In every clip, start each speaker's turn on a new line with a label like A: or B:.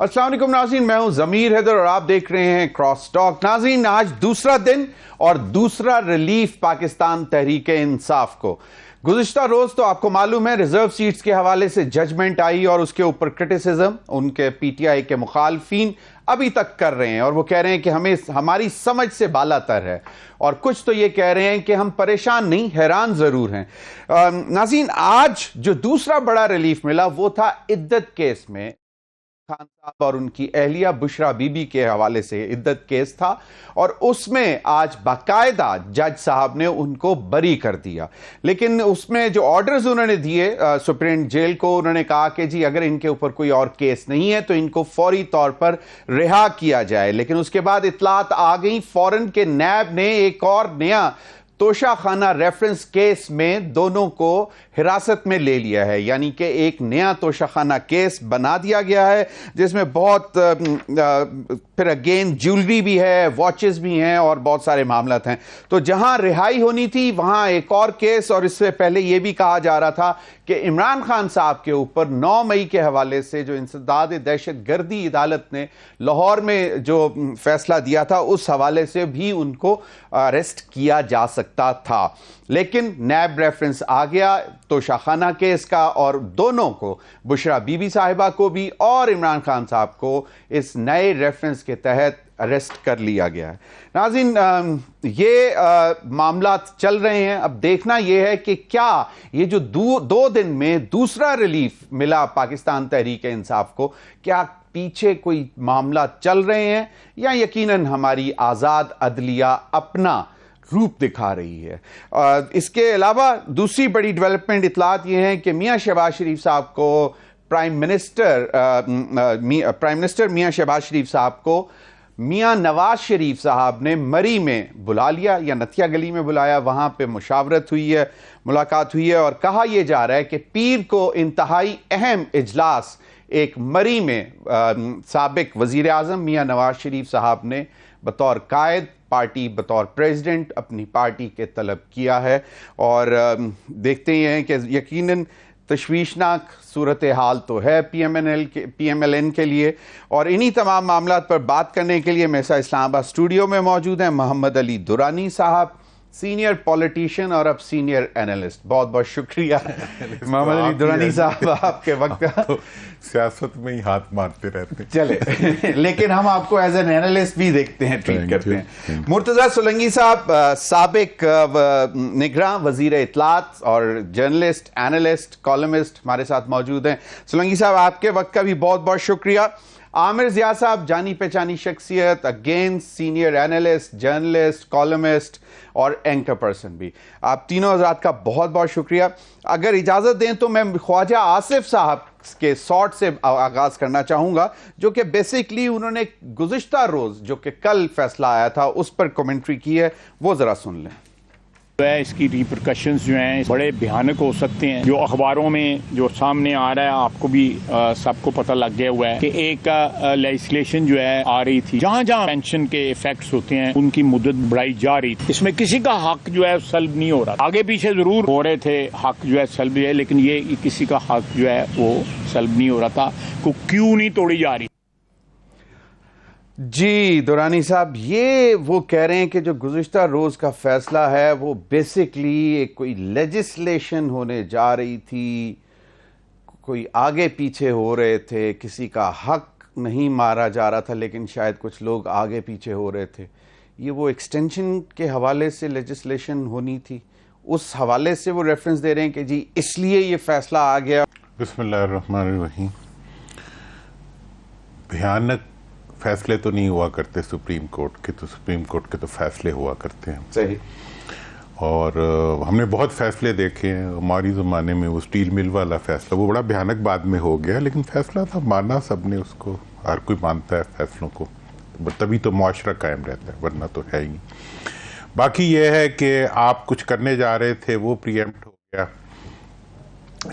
A: अस्सलाम वालेकुम नाज़रीन, मैं हूं ज़मीर हैदर और आप देख रहे हैं क्रॉस टॉक। नाज़रीन, आज दूसरा दिन और दूसरा रिलीफ पाकिस्तान तहरीक इंसाफ को। गुज़िश्ता रोज तो आपको मालूम है रिजर्व सीट्स के हवाले से जजमेंट आई और उसके ऊपर क्रिटिसिज्म उनके पीटीआई के मुखालफीन अभी तक कर रहे हैं और वो कह रहे हैं कि हमें हमारी समझ से बालातर है, और कुछ तो ये कह रहे हैं कि हम परेशान नहीं, हैरान जरूर हैं। नाज़रीन, आज जो दूसरा बड़ा रिलीफ मिला वो था इद्दत केस में। खान साहब और उनकी अहलिया बुशरा बीबी के हवाले से इद्दत केस था और उसमें आज बाकायदा जज साहब ने उनको बरी कर दिया। लेकिन उसमें जो ऑर्डर्स उन्होंने दिए सुप्रीम जेल को, उन्होंने कहा कि जी अगर इनके ऊपर कोई और केस नहीं है तो इनको फौरी तौर पर रिहा किया जाए। लेकिन उसके बाद इतलात आ गई, फौरन के नैब ने एक और नया तोशाखाना रेफरेंस केस में दोनों को हिरासत में ले लिया है, यानी कि एक नया तोशाखाना केस बना दिया गया है जिसमें बहुत फिर अगेन ज्वेलरी भी है, वॉचेस भी हैं और बहुत सारे मामलात हैं। तो जहां रिहाई होनी थी वहां एक और केस, और इससे पहले यह भी कहा जा रहा था कि इमरान खान साहब के ऊपर 9 मई के हवाले से जो इंसदाद दहशत गर्दी अदालत ने लाहौर में जो फैसला दिया था उस हवाले से भी उनको अरेस्ट किया जा सकता था। लेकिन नैब रेफरेंस आ गया तोशाखाना केस का और दोनों को, बुशरा बीबी साहिबा को भी और इमरान खान साहब को, इस नए रेफरेंस के तहत अरेस्ट कर लिया गया है। नाज़रीन, ये मामला चल रहे हैं। अब देखना यह है कि क्या ये जो दो दिन में दूसरा रिलीफ मिला पाकिस्तान तहरीक इंसाफ को, क्या पीछे कोई मामला चल रहे हैं या यकीनन हमारी आज़ाद अदलिया अपना रूप दिखा रही है। इसके अलावा दूसरी बड़ी डेवलपमेंट इतलात ये हैं कि मियां शहबाज शरीफ साहब को प्राइम मिनिस्टर मियां शहबाज शरीफ साहब को मियां नवाज शरीफ साहब ने मरी में बुला लिया या नथिया गली में बुलाया, वहां पे मुशावरत हुई है, मुलाकात हुई है और कहा यह जा रहा है कि पीर को इंतहाई अहम इजलास एक मरी में साबिक वजीर आजम मियां नवाज शरीफ साहब ने बतौर कायद पार्टी, बतौर प्रेसिडेंट अपनी पार्टी के तलब किया है। और देखते ही हैं कि यकीनन तशवीशनाक सूरत हाल तो है PMLN के लिए। और इन्हीं तमाम मामलात पर बात करने के लिए मेरे साथ इस्लामाबाद स्टूडियो में मौजूद हैं मोहम्मद अली दुरानी साहब, सीनियर पॉलिटिशियन और अब सीनियर एनालिस्ट। बहुत बहुत शुक्रिया मोहम्मद अली दुरानी साहब, आपके वक्त का
B: तो सियासत में ही हाथ मारते रहते हैं।
A: चले लेकिन हम आपको एज एन एनालिस्ट भी देखते हैं, ट्रीट करते हैं। मुर्तजा सोलंकी साहब, साबिक निगरान वजीर इत्तलात और जर्नलिस्ट, एनालिस्ट, कॉलमिस्ट हमारे साथ मौजूद हैं। सोलंकी साहब, आपके वक्त का भी बहुत बहुत शुक्रिया। आमिर ज़िया साहब, जानी पहचानी शख्सियत, again senior analyst, journalist, columnist और एंकर पर्सन भी, आप तीनों हज़रात का बहुत बहुत शुक्रिया। अगर इजाज़त दें तो मैं ख्वाजा आसिफ साहब के शॉट से आगाज करना चाहूँगा, जो कि बेसिकली उन्होंने गुज़िश्ता रोज़ जो कि कल फैसला आया था उस पर कमेंट्री की है, वो ज़रा सुन लें।
C: इसकी रिपरकशंस जो हैं बड़े भयानक हो सकते हैं। जो अखबारों में जो सामने आ रहा है, आपको भी सबको पता लग गया हुआ है कि एक लेजिस्लेशन जो है आ रही थी, जहाँ जहाँ पेंशन के इफेक्ट्स होते हैं उनकी मुद्दत बढ़ाई जा रही थी। इसमें किसी का हक जो है सल्ब नहीं हो रहा, आगे पीछे जरूर हो रहे थे हक जो है सल्ब है, लेकिन ये किसी का हक जो है वो सल्ब नहीं हो रहा था। को क्यों नहीं तोड़ी जा रही?
A: जी दुरानी साहब, ये वो कह रहे हैं कि जो गुज़िश्ता रोज़ का फैसला है वो बेसिकली कोई लेजिस्लेशन होने जा रही थी, कोई आगे पीछे हो रहे थे, किसी का हक नहीं मारा जा रहा था लेकिन शायद कुछ लोग आगे पीछे हो रहे थे। ये वो एक्सटेंशन के हवाले से लेजिस्लेशन होनी थी, उस हवाले से वो रेफरेंस दे रहे हैं कि जी इसलिए ये फैसला आ गया।
B: बिस्मिल्लाहिर्रहमानिर्रहीम। भयानक फैसले तो नहीं हुआ करते सुप्रीम कोर्ट के, तो सुप्रीम कोर्ट के तो फैसले हुआ करते हैं।
A: सही।
B: और हमने बहुत फैसले देखे हैं हमारी ज़माने में। वो स्टील मिल वाला फैसला वो बड़ा भयानक बाद में हो गया, लेकिन फैसला था, माना सबने उसको, हर कोई मानता है फैसलों को, तभी तो मुआशरा कायम रहता है, वरना तो है ही नहीं। बाकी ये है कि आप कुछ करने जा रहे थे, वो प्रीएम्प्ट हो गया।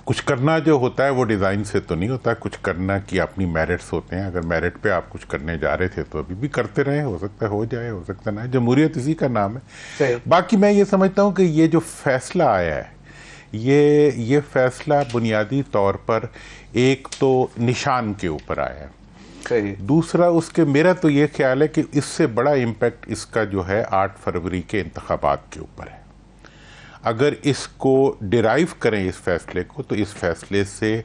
B: कुछ करना जो होता है वो डिज़ाइन से तो नहीं होता, कुछ करना की अपनी मेरिट्स होते हैं। अगर मेरिट पे आप कुछ करने जा रहे थे तो अभी भी करते रहे, हो सकता है हो जाए, हो सकता ना। जमहूरियत इसी का नाम है। बाकी मैं ये समझता हूँ कि ये जो फैसला आया है, ये फैसला बुनियादी तौर पर एक तो निशान के ऊपर आया है। दूसरा उसके मेरा तो ये ख्याल है कि इससे बड़ा इम्पैक्ट इसका जो है 8 फरवरी के इंतखाबात के ऊपर है। अगर इसको डिराइव करें इस फैसले को, तो इस फैसले से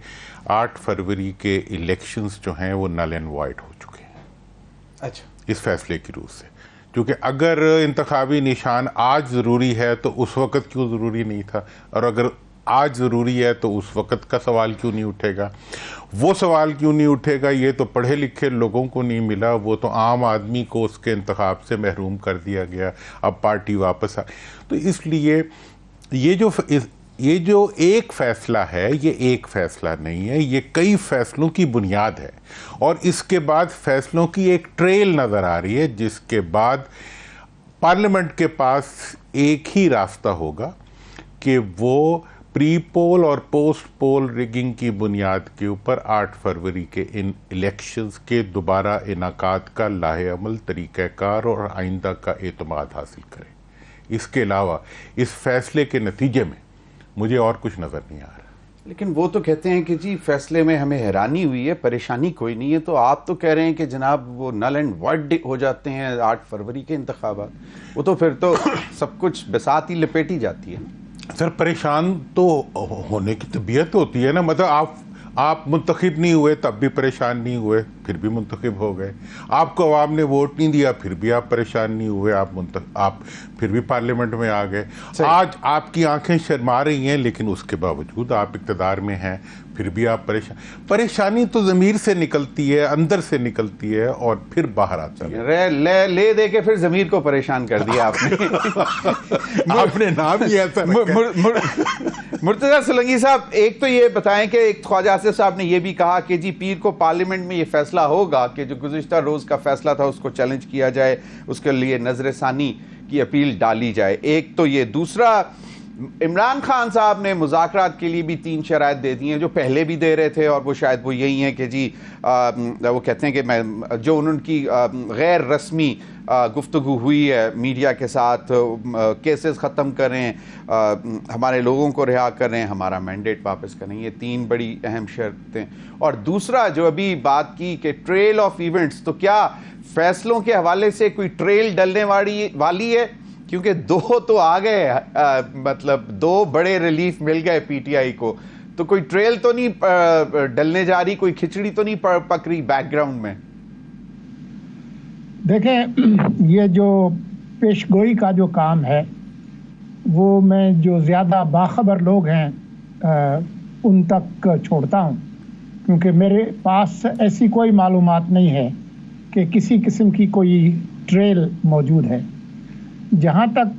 B: 8 फरवरी के इलेक्शंस जो हैं वो नल एंड वॉइड हो चुके हैं।
A: अच्छा,
B: इस फैसले की रूह से, क्योंकि अगर इंतखाबी निशान आज ज़रूरी है तो उस वक़्त क्यों ज़रूरी नहीं था, और अगर आज ज़रूरी है तो उस वक़्त का सवाल क्यों नहीं उठेगा। वो सवाल क्यों नहीं उठेगा, ये तो पढ़े लिखे लोगों को नहीं मिला, वो तो आम आदमी को उसके इंतखाब से महरूम कर दिया गया, अब पार्टी वापस आ। तो इसलिए ये जो एक फैसला है, ये एक फैसला नहीं है, ये कई फैसलों की बुनियाद है, और इसके बाद फैसलों की एक ट्रेल नज़र आ रही है, जिसके बाद पार्लियामेंट के पास एक ही रास्ता होगा कि वो प्री पोल और पोस्ट पोल रिगिंग की बुनियाद के ऊपर 8 फरवरी के इन इलेक्शंस के दोबारा इनाकात का लाहे-अमल, तरीक़ाकार और आइंदा का एतमाद हासिल करें। इसके अलावा इस फैसले के नतीजे में मुझे और कुछ नज़र नहीं आ रहा।
A: लेकिन वो तो कहते हैं कि जी फैसले में हमें हैरानी हुई है, परेशानी कोई नहीं है, तो आप तो कह रहे हैं कि जनाब वो नल एंड वॉइड हो जाते हैं 8 फरवरी के इंतखाबात, वो तो फिर तो सब कुछ बसात ही लपेटी जाती है।
B: सर, परेशान तो होने की तबीयत होती है ना, मतलब आप मुंतखब नहीं हुए तब भी परेशान नहीं हुए, फिर भी मुंतखब हो गए। आपको अवाम ने वोट नहीं दिया, फिर भी आप परेशान नहीं हुए, आप फिर भी पार्लियामेंट में आ गए। आज आपकी आंखें शर्मा रही हैं, लेकिन उसके बावजूद आप इक़्तिदार में हैं, फिर भी आप परेशानी तो ज़मीर से निकलती है, अंदर से निकलती है और फिर बाहर आती है।
A: ले दे के फिर ज़मीर को परेशान कर दिया आपने।
B: आपने नाम ही ऐसा
A: मुर्तज़ा सोलंकी साहब, एक तो ये बताएं कि एक ख्वाजा आसिफ साहब ने ये भी कहा कि जी पीर को पार्लियामेंट में ये फैसला होगा कि जो गुज़िश्ता रोज़ का फैसला था उसको चैलेंज किया जाए, उसके लिए नजर सानी की अपील डाली जाए। एक तो ये, दूसरा इमरान खान साहब ने मुज़ाकरात के लिए भी 3 शराइत दे दी हैं, जो पहले भी दे रहे थे, और वो शायद वो यही हैं कि जी वो कहते हैं कि मैं जो उनकी गैर रस्मी गुफ्तगू हुई है मीडिया के साथ, केसेस ख़त्म करें, हमारे लोगों को रिहा करें, हमारा मैंडेट वापस करें, ये 3 बड़ी अहम शर्तें। और दूसरा जो अभी बात की कि ट्रेल ऑफ इवेंट्स, तो क्या फैसलों के हवाले से कोई ट्रेल डलने वाली है, क्योंकि 2 तो आ गए, मतलब 2 बड़े रिलीफ मिल गए पीटीआई को, तो कोई ट्रेल तो नहीं डलने जा रही, कोई खिचड़ी तो नहीं पक रही बैकग्राउंड में।
D: देखें, ये जो पेशगोई का जो काम है वो मैं जो ज़्यादा बाखबर लोग हैं उन तक छोड़ता हूँ, क्योंकि मेरे पास ऐसी कोई मालूमात नहीं है कि किसी किस्म की कोई ट्रेल मौजूद है। जहाँ तक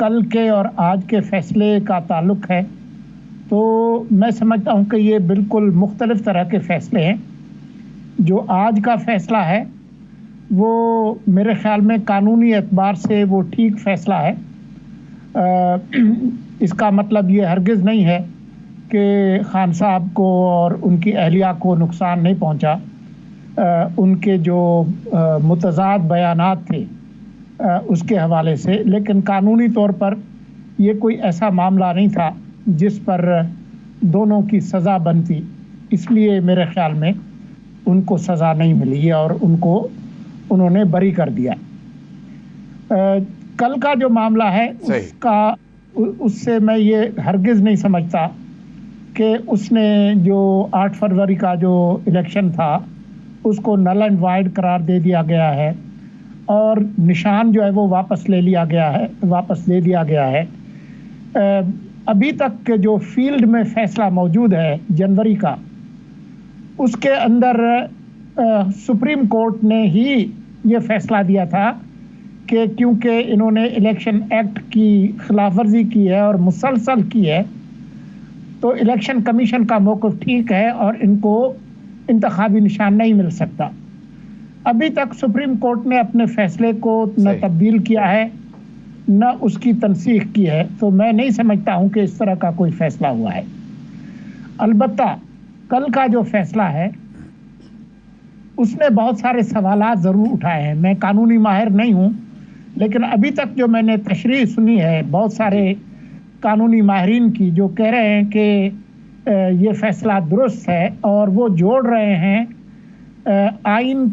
D: कल के और आज के फैसले का ताल्लुक़ है, तो मैं समझता हूँ कि ये बिल्कुल मुख्तलिफ तरह के फ़ैसले हैं। जो आज का फ़ैसला है वो मेरे ख़्याल में कानूनी एतबार से वो ठीक फ़ैसला है। इसका मतलब ये हरगिज़ नहीं है कि खान साहब को और उनकी अहलिया को नुकसान नहीं पहुँचा। उनके जो मुतज़ाद बयानात थे उसके हवाले से, लेकिन कानूनी तौर पर ये कोई ऐसा मामला नहीं था जिस पर दोनों की सज़ा बनती, इसलिए मेरे ख़्याल में उनको सज़ा नहीं मिली और उन्होंने बरी कर दिया। कल का जो मामला है उससे मैं ये हरगिज़ नहीं समझता कि उसने जो 8 फरवरी का जो इलेक्शन था उसको नल एंड वाइड करार दे दिया गया है और निशान जो है वो वापस दे दिया गया है। अभी तक के जो फील्ड में फैसला मौजूद है जनवरी का, उसके अंदर सुप्रीम कोर्ट ने ही ये फैसला दिया था कि क्योंकि इन्होंने इलेक्शन एक्ट की खिलाफ वर्जी की है और मुसलसल की है, तो इलेक्शन कमीशन का मौक़िफ़ ठीक है और इनको इंतखाबी निशान नहीं मिल सकता। अभी तक सुप्रीम कोर्ट ने अपने फैसले को न तब्दील किया है न उसकी तनसीख की है, तो मैं नहीं समझता हूं कि इस तरह का कोई फैसला हुआ है। अलबत्ता कल का जो फैसला है उसने बहुत सारे सवालात ज़रूर उठाए हैं। मैं कानूनी माहिर नहीं हूं, लेकिन अभी तक जो मैंने तशरीह सुनी है बहुत सारे कानूनी माहिरीन की, जो कह रहे हैं कि ये फैसला दुरुस्त है और वो जोड़ रहे हैं आइन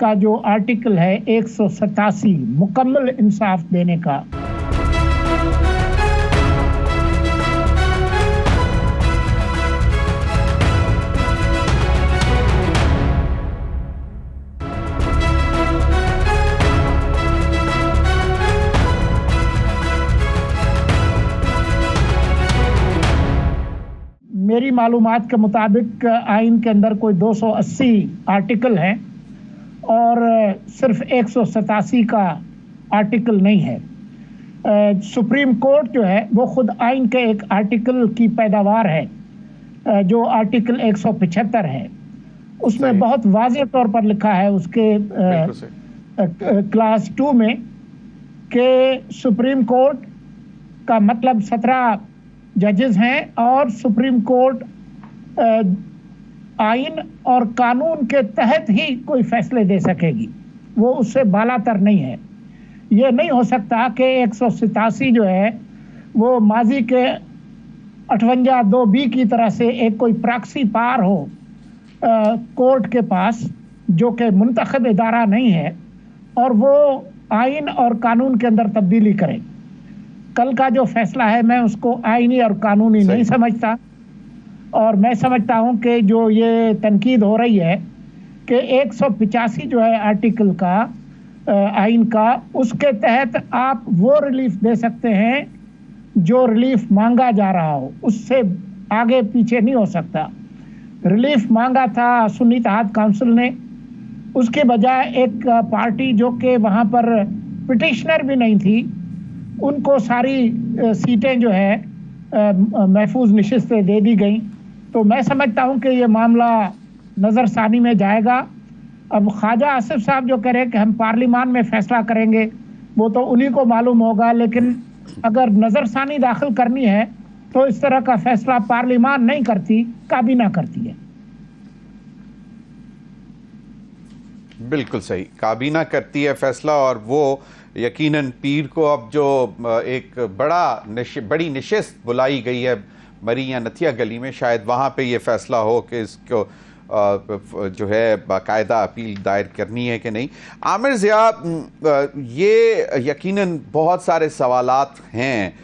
D: का जो आर्टिकल है 187 मुकम्मल इंसाफ देने का, मेरी मालूमात के मुताबिक आइन के अंदर कोई 280 आर्टिकल हैं और सिर्फ 187 का आर्टिकल नहीं है। सुप्रीम कोर्ट जो है वो खुद आइन के एक आर्टिकल की पैदावार है जो आर्टिकल 175 है। उसमें बहुत वाज़ेह तौर पर लिखा है उसके क्लास 2 में कि सुप्रीम कोर्ट का मतलब 17 जजेस हैं और सुप्रीम कोर्ट आइन और कानून के तहत ही कोई फैसले दे सकेगी, वो उससे बालातर नहीं है। ये नहीं हो सकता कि 187 जो है वो माजी के 58(2)(b) की तरह से एक कोई प्रॉक्सी पार हो कोर्ट के पास जो कि मुंतखब इदारा नहीं है और वो आइन और कानून के अंदर तब्दीली करे। कल का जो फैसला है मैं उसको आइनी और कानूनी नहीं समझता और मैं समझता हूं कि जो ये तनकीद हो रही है कि 185 जो है आर्टिकल का आइन का, उसके तहत आप वो रिलीफ दे सकते हैं जो रिलीफ मांगा जा रहा हो, उससे आगे पीछे नहीं हो सकता। रिलीफ मांगा था सुन्नी इत्तेहाद काउंसिल ने, उसके बजाय एक पार्टी जो कि वहाँ पर पिटिशनर भी नहीं थी, उनको सारी सीटें जो है महफूज नशिस्तें दे दी गई। तो मैं समझता हूं कि ये मामला नज़रसानी में जाएगा। अब ख्वाजा आसिफ साहब जो कह रहे हैं कि हम पार्लिमान में फैसला करेंगे, वो तो उन्हीं को मालूम होगा, लेकिन अगर नज़रसानी दाखिल करनी है तो इस तरह का फैसला पार्लिमान नहीं करती, काबीना करती है।
A: बिल्कुल सही, काबीना करती है फैसला और वो यकीनन पीर को अब जो एक बड़ी नशिस्त बुलाई गई है मरी या नथिया गली में, शायद वहाँ पे ये फैसला हो कि इसको जो है बाकायदा अपील दायर करनी है कि नहीं। आमिर ज़िया, ये यकीनन बहुत सारे सवालात हैं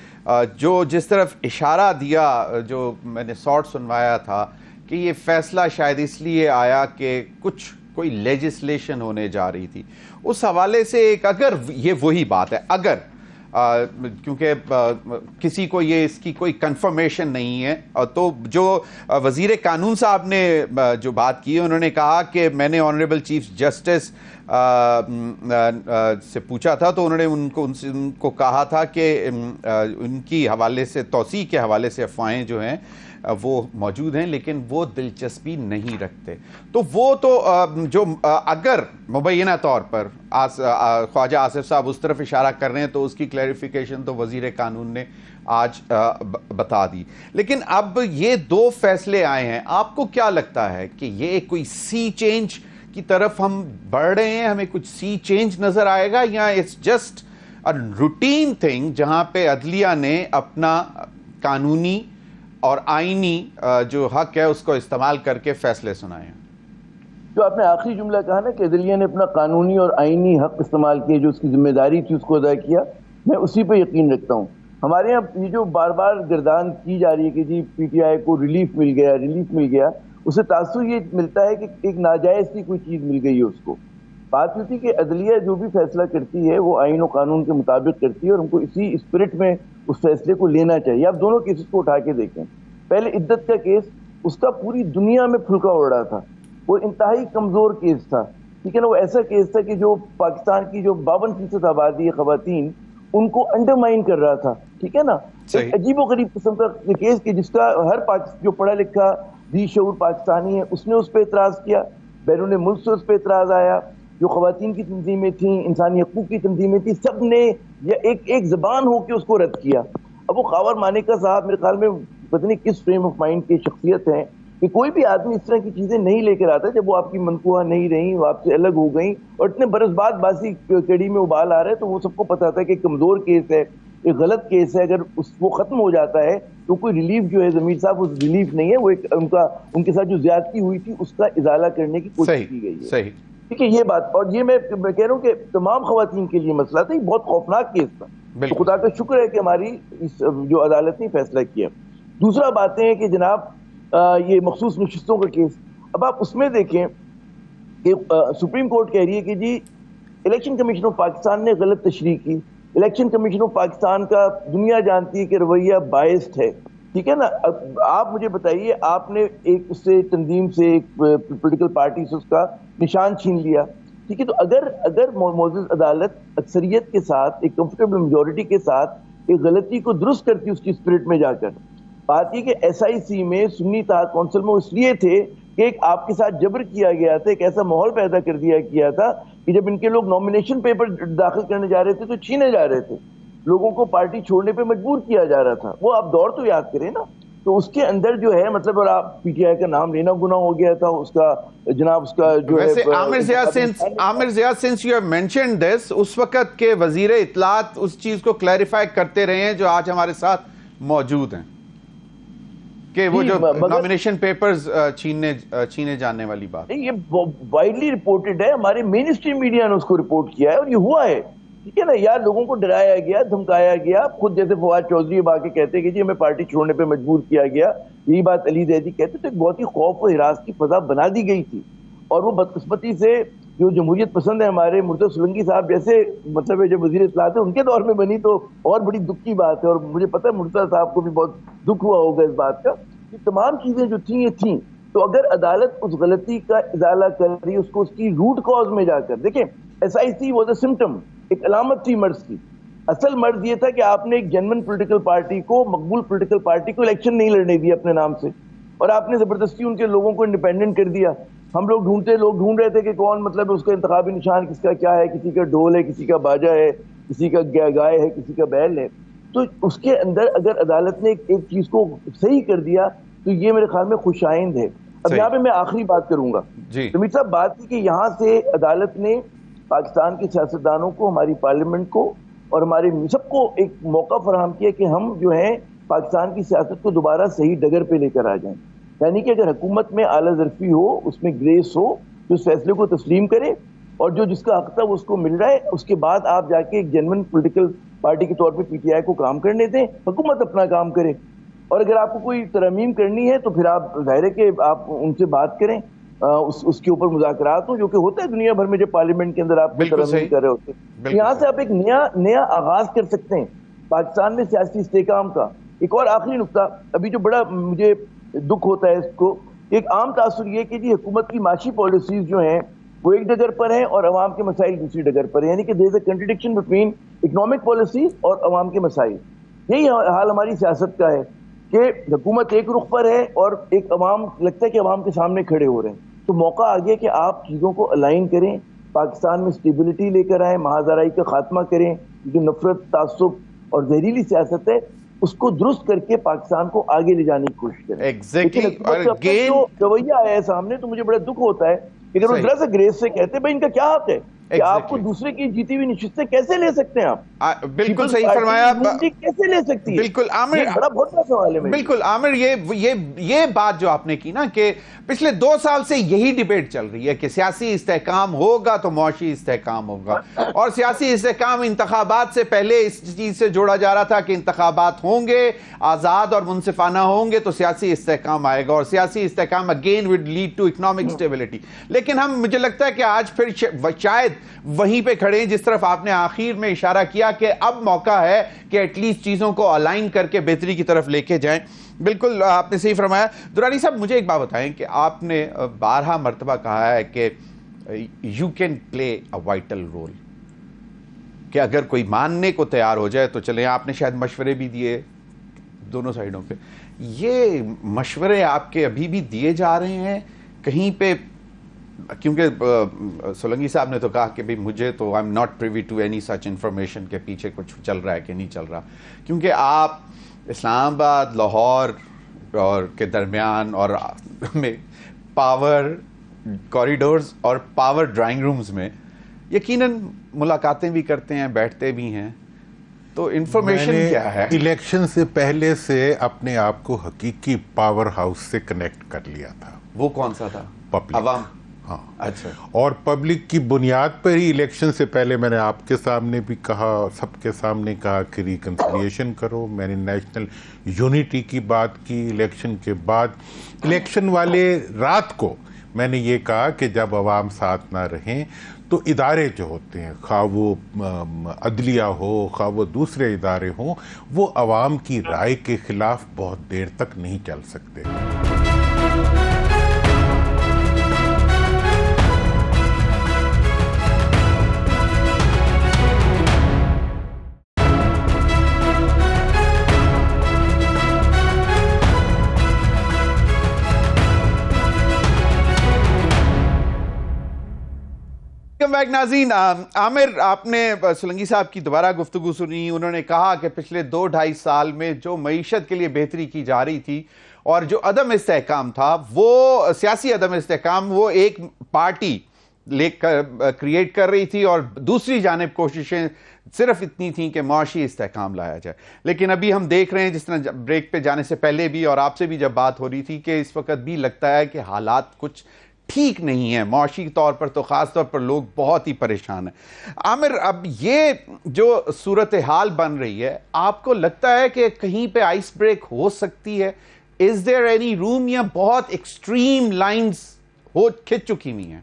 A: जो जिस तरफ इशारा दिया, जो मैंने शॉर्ट सुनवाया था कि ये फैसला शायद इसलिए आया कि कोई लेजिस्लेशन होने जा रही थी, उस हवाले से एक अगर ये वही बात है, अगर क्योंकि किसी को ये इसकी कोई कंफर्मेशन नहीं है, तो जो वज़ीर कानून साहब ने जो बात की, उन्होंने कहा कि मैंने ऑनरेबल चीफ जस्टिस से पूछा था तो उन्होंने उनको कहा था कि उनकी हवाले से तौसीक़ के हवाले से अफवाहें जो हैं वो मौजूद हैं, लेकिन वो दिलचस्पी नहीं रखते। तो वो तो जो अगर मुबैना तौर पर ख्वाजा आसिफ साहब उस तरफ इशारा कर रहे हैं तो उसकी क्लैरिफिकेशन तो वज़ीर कानून ने आज बता दी। लेकिन अब ये 2 फैसले आए हैं, आपको क्या लगता है कि ये कोई सी चेंज की तरफ हम बढ़ रहे हैं, हमें कुछ सी चेंज नज़र आएगा, या it's just a routine thing जहाँ पे अदलिया ने अपना कानूनी और आईनी जो हक है उसको इस्तेमाल करके फैसले सुनाए हैं?
E: जो आपने आखिरी जुमला कहा ना कि अदलिया ने अपना कानूनी और आईनी हक इस्तेमाल किए, जो उसकी जिम्मेदारी थी उसको अदा किया, मैं उसी पे यकीन रखता हूँ। हमारे यहाँ ये जो बार बार गर्दान की जा रही है कि जी पीटीआई को रिलीफ मिल गया, उसे तासुर ये मिलता है कि एक नाजायज़ सी कोई चीज़ मिल गई है उसको। बात होती है कि अदलिया जो भी फैसला करती है वो आइन और कानून के मुताबिक करती है और हमको इसी स्पिरिट में उस फैसले को लेना चाहिए। आप दोनों केसेस को उठा के देखें। पहले इद्दत का केस, उसका पूरी दुनिया में फुल्का उड़ रहा था, वो इंतहाई कमज़ोर केस था, ठीक है ना। वो ऐसा केस था कि जो पाकिस्तान की जो 52% आबादी है ख़वातीन, उनको अंडरमाइन कर रहा था, ठीक है ना। एक अजीबो गरीब किस्म का केस कि जिसका हर जो पढ़ा लिखा दी शऊर पाकिस्तानी है उसने उस पर एतराज़ किया, बैरून मुल्क से उस पर एतराज़ आया, जो ख़वातीन की तंजीमें थी, इंसानी हकूक़ की तंजीमें थी, सब ने या एक ज़बान हो के उसको रद्द किया। अब वो खावर मानेका साहब मेरे ख्याल में पता नहीं किस फ्रेम ऑफ माइंड की शख्सियत हैं कि कोई भी आदमी इस तरह की चीज़ें नहीं लेकर आता जब वो आपकी मनकूहा नहीं रही, वो आपसे अलग हो गई और इतने बरस बाद बासी कड़ी में उबाल आ रहे हैं, तो वो सबको पता था कि कमज़ोर केस है, ایک غلط کیس ہے, اگر وہ ختم ہو جاتا ہے تو کوئی ریلیف جو ہے ضمیر صاحب وہ ریلیف نہیں ہے, وہ ایک ان کے ساتھ جو زیادتی ہوئی تھی اس کا ازالہ کرنے کی کوشش کی گئی ہے.
A: صحیح,
E: ٹھیک ہے, یہ بات. اور یہ میں کہہ رہا ہوں کہ تمام خواتین کے لیے مسئلہ تھا, یہ بہت خوفناک کیس تھا. تو خدا کا شکر ہے کہ ہماری جو عدالت نے فیصلہ کیا. دوسرا باتیں ہیں کہ جناب یہ مخصوص نشستوں کا کیس, اب آپ اس میں دیکھیں کہ سپریم کورٹ کہہ رہی ہے کہ جی الیکشن کمیشن آف پاکستان نے غلط تشریح کی. الیکشن کمیشن آف پاکستان کا دنیا جانتی ہے کہ رویہ بائسڈ ہے, ٹھیک ہے نا. آپ مجھے بتائیے, آپ نے ایک اس سے تنظیم سے, ایک پولیٹیکل پارٹی سے اس کا نشان چھین لیا, ٹھیک ہے. تو اگر معزز عدالت اکثریت کے ساتھ, ایک کمفرٹیبل میجورٹی کے ساتھ ایک غلطی کو درست کرتی اس کی اسپرٹ میں جا کر, بات یہ کہ ایس آئی سی میں سنی اتحاد کونسل میں اس لیے تھے کہ ایک آپ کے ساتھ جبر کیا گیا تھا, ایک ایسا ماحول پیدا کر دیا گیا تھا کہ جب ان کے لوگ نامینیشن پیپر داخل کرنے جا رہے تھے تو چھینے جا رہے تھے, لوگوں کو پارٹی چھوڑنے پہ مجبور کیا جا رہا تھا. وہ آپ دور تو یاد کریں نا. تو اس کے اندر جو ہے مطلب, اور آپ پی ٹی آئی کا نام لینا گناہ ہو گیا تھا اس کا, جناب اس کا جو ہے
A: Aamir Ziyad, since you have mentioned this, اس وقت کے وزیر اطلاعات اس چیز کو کلیریفائی کرتے رہے ہیں جو آج ہمارے ساتھ موجود ہیں, کہ وہ جو نامینیشن پیپرز چھینے جانے والی بات,
E: یہ وائڈلی رپورٹڈ ہے, ہمارے مین اسٹریم میڈیا نے اس کو رپورٹ کیا ہے اور یہ ہوا ہے, ٹھیک ہے نا. یار لوگوں کو ڈرایا گیا, دھمکایا گیا, خود جیسے فواد چودھری اب آ کے کہتے کہ جی ہمیں پارٹی چھوڑنے پہ مجبور کیا گیا, یہی بات علی زیدی کہتے, تو ایک بہت ہی خوف و ہراس کی فضا بنا دی گئی تھی. اور وہ بدقسمتی سے جو جمہوریت پسند ہے ہمارے مرتضی سولنگی صاحب جیسے مطلب جو وزیر اطلاعات ہیں ان کے دور میں بنی, تو اور بڑی دکھ کی بات ہے. اور مجھے پتہ ہے مرتضی صاحب کو بھی بہت دکھ ہوا ہوگا اس بات کا. یہ تمام چیزیں جو تھیں یہ تھیں, تو اگر عدالت اس غلطی کا ازالہ کر رہی, اس کو اس کی روٹ کاز میں جا کر دیکھیں, S I C was a symptom, ایک علامت تھی مرض کی. اصل مرض یہ تھا کہ آپ نے ایک جنون پولیٹیکل پارٹی کو, مقبول پولیٹیکل پارٹی کو الیکشن نہیں لڑنے دیا اپنے نام سے, اور آپ نے زبردستی ان کے لوگوں کو انڈیپینڈنٹ کر دیا. ہم لوگ ڈھونڈ رہے تھے کہ کون مطلب اس کا انتخابی نشان کس کا کیا ہے, کسی کا ڈھول ہے, کسی کا باجا ہے, کسی کا گائے ہے, کسی کا بیل ہے. تو اس کے اندر اگر عدالت نے ایک چیز کو صحیح کر دیا تو یہ میرے خیال میں خوش آئند ہے. اب یہاں پہ میں آخری بات کروں گا. امیر صاحب بات کی کہ یہاں سے عدالت نے پاکستان کے سیاستدانوں کو, ہماری پارلیمنٹ کو اور ہمارے سب کو ایک موقع فراہم کیا کہ ہم جو ہیں پاکستان کی سیاست کو دوبارہ صحیح ڈگر پہ لے کر آ جائیں. یعنی کہ اگر حکومت میں اعلیٰ ظرفی ہو, اس میں گریس ہو, تو اس فیصلے کو تسلیم کرے, اور جو جس کا حق تھا وہ اس کو مل رہا ہے, اس کے بعد آپ جا کے ایک جنون پولیٹیکل پارٹی کے طور پہ پی ٹی آئی کو کام کرنے دیں, حکومت اپنا کام کرے. اور اگر آپ کو کوئی ترمیم کرنی ہے تو پھر آپ ظاہر ہے کہ آپ ان سے بات کریں, اس کے اوپر مذاکرات ہوں, جو کہ ہوتا ہے دنیا بھر میں جب پارلیمنٹ کے اندر آپ ترمیم کر رہے ہوتے ہیں. یہاں سے آپ ایک نیا آغاز کر سکتے ہیں پاکستان میں سیاسی استحکام کا. ایک اور آخری نقطہ, ابھی جو بڑا مجھے دکھ ہوتا ہے اس کو, ایک عام تاثر یہ کہ جی حکومت کی معاشی پالیسیز جو ہیں وہ ایک ڈگر پر ہیں اور عوام کے مسائل دوسری ڈگر پر ہیں, یعنی کہ there is a contradiction between economic policies اور عوام کے مسائل. یہی حال ہماری سیاست کا ہے کہ حکومت ایک رخ پر ہے اور ایک عوام لگتا ہے کہ عوام کے سامنے کھڑے ہو رہے ہیں. تو موقع آ گیا کہ آپ چیزوں کو الائن کریں, پاکستان میں اسٹیبلٹی لے کر آئیں, مہازارائی کا خاتمہ کریں, جو نفرت, تعصب اور زہریلی سیاست ہے اس کو درست کر کے پاکستان کو آگے لے جانے کی کوشش کریں.
A: ایگزیکٹلی.
E: جو رویہ آیا ہے سامنے, تو مجھے بڑا دکھ ہوتا ہے کہ اگر وہ ذرا سے گریس سے کہتے بھائی ان کا کیا حق ہے کہ آپ کو دوسرے کی جیتی ہوئی نشستیں کیسے لے سکتے ہیں آپ؟
A: بالکل صحیح فرمایا.
E: کیسے لے سکتی ہے؟
A: بالکل عامر,
E: بڑا بہت بڑا سوال ہے.
A: بالکل عامر, یہ بات جو آپ نے کی نا کہ پچھلے 2 سال سے یہی ڈیبیٹ چل رہی ہے کہ سیاسی استحکام ہوگا تو معاشی استحکام ہوگا, اور سیاسی استحکام انتخابات سے پہلے اس چیز سے جوڑا جا رہا تھا کہ انتخابات ہوں گے, آزاد اور منصفانہ ہوں گے تو سیاسی استحکام آئے گا, اور سیاسی استحکام again would lead to economic stability. لیکن مجھے لگتا ہے کہ آج پھر شاید وہیں پہ کھڑے ہیں جس طرف آپ نے آخر میں اشارہ کیا کہ اب موقع ہے کہ ایٹ لیسٹ چیزوں کو الائن کر کے بہتری کی طرف لے کے جائیں. بالکل آپ نے صحیح فرمایا. درانی صاحب, مجھے ایک بات بتائیں کہ آپ نے 12 مرتبہ کہا ہے کہ you can play a vital role, کہ اگر کوئی ماننے کو تیار ہو جائے تو چلیں. آپ نے شاید مشورے بھی دیے دونوں سائیڈوں پہ. یہ مشورے آپ کے ابھی بھی دیے جا رہے ہیں کہیں پہ؟ کیونکہ سولنگی صاحب نے تو کہا کہ بھئی مجھے تو I am not privy to any such information کے پیچھے کچھ چل رہا ہے کہ نہیں چل رہا, کیونکہ آپ اسلام آباد, لاہور اور کے درمیان اور میں پاور کوریڈورز اور پاور ڈرائنگ رومز میں یقیناً ملاقاتیں بھی کرتے ہیں, بیٹھتے بھی ہیں. تو انفارمیشن کیا ہے؟
B: الیکشن سے پہلے سے اپنے آپ کو حقیقی پاور ہاؤس سے کنیکٹ کر لیا تھا.
A: وہ کون سا تھا؟
B: پبلک.
A: عوام.
B: ہاں.
A: اچھا.
B: اور پبلک کی بنیاد پر ہی الیکشن سے پہلے میں نے آپ کے سامنے بھی کہا, سب کے سامنے کہا کہ ریکنسیلیشن کرو. میں نے نیشنل یونٹی کی بات کی. الیکشن کے بعد, الیکشن والے رات کو میں نے یہ کہا کہ جب عوام ساتھ نہ رہیں تو ادارے جو ہوتے ہیں, خواہ وہ عدلیہ ہو, خواہ وہ دوسرے ادارے ہوں, وہ عوام کی رائے کے خلاف بہت دیر تک نہیں چل سکتے.
A: ناظرین, عامر, آپ نے سولنگی صاحب کی دوبارہ گفتگو سنی. انہوں نے کہا کہ پچھلے 2-2.5 سال میں جو معیشت کے لیے بہتری کی جا رہی تھی اور جو عدم استحکام تھا, وہ سیاسی عدم استحکام, وہ ایک پارٹی کریٹ کر رہی تھی, اور دوسری جانب کوششیں صرف اتنی تھیں کہ معاشی استحکام لایا جائے. لیکن ابھی ہم دیکھ رہے ہیں, جس طرح بریک پہ جانے سے پہلے بھی اور آپ سے بھی جب بات ہو رہی تھی, کہ اس وقت بھی لگتا ہے کہ حالات کچھ ٹھیک نہیں ہے معاشی طور پر, تو خاص طور پر لوگ بہت ہی پریشان ہیں. عامر, اب یہ جو صورتحال بن رہی ہے, آپ کو لگتا ہے کہ کہیں پہ آئس بریک ہو سکتی ہے؟ از دیر اینی روم, یا بہت ایکسٹریم لائنز کھچ چکی ہوئی ہیں؟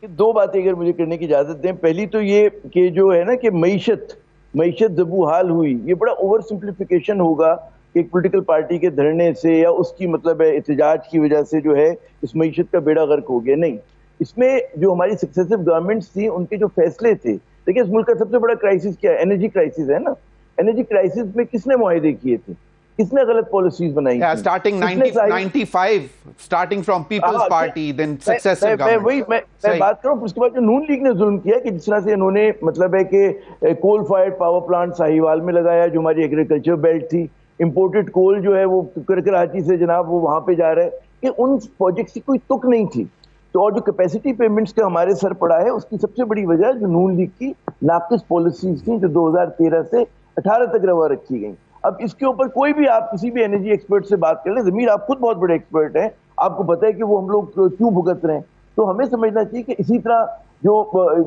E: دو باتیں اگر مجھے کرنے کی اجازت دیں. پہلی تو یہ کہ جو ہے نا کہ معیشت زبو حال ہوئی, یہ بڑا اوور سمپلیفیکیشن ہوگا. ایک پولیٹیکل پارٹی کے دھرنے سے یا اس کی مطلب ہے احتجاج کی وجہ سے جو ہے اس معیشت کا بیڑا غرق ہو گیا. نہیں, اس میں جو ہماری سکسیسو گورنمنٹس تھیں, ان کے جو فیصلے تھے. دیکھیں, اس ملک کا سب سے بڑا کرائسس کیا ہے؟ انرجی کرائسس ہے نا. انرجی کرائسس میں کس نے معاہدے کیے تھے؟ کس نے غلط پالیسیز بنائی تھیں؟
A: Starting 95, starting from People's Party, then successive government.
E: میں بات کروں, اس کے بعد جو نون لیگ نے ظلم کیا کہ جس طرح سے انہوں نے مطلب ہے کہ کول فائرڈ پاور پلانٹ ساہیوال میں لگایا, جو ہماری ایگریکلچر بیلٹ تھی. امپورٹڈ کول جو ہے وہ کراچی سے جناب وہ وہاں پہ جا رہا ہے, کہ ان پروجیکٹس کی کوئی تک نہیں تھی. تو اور جو کیپیسٹی پیمنٹس کا ہمارے سر پڑا ہے, اس کی سب سے بڑی وجہ جو نون لیگ کی ناقص پالیسیز تھیں, جو 2013 سے 18 تک روا رکھی گئیں. اب اس کے اوپر کوئی بھی آپ کسی بھی انرجی ایکسپرٹ سے بات کر لیں, ضمیر آپ خود بہت بڑے ایکسپرٹ ہیں, آپ کو پتہ ہے کہ وہ ہم لوگ کیوں بھگت رہے ہیں. تو ہمیں سمجھنا چاہیے کہ اسی طرح جو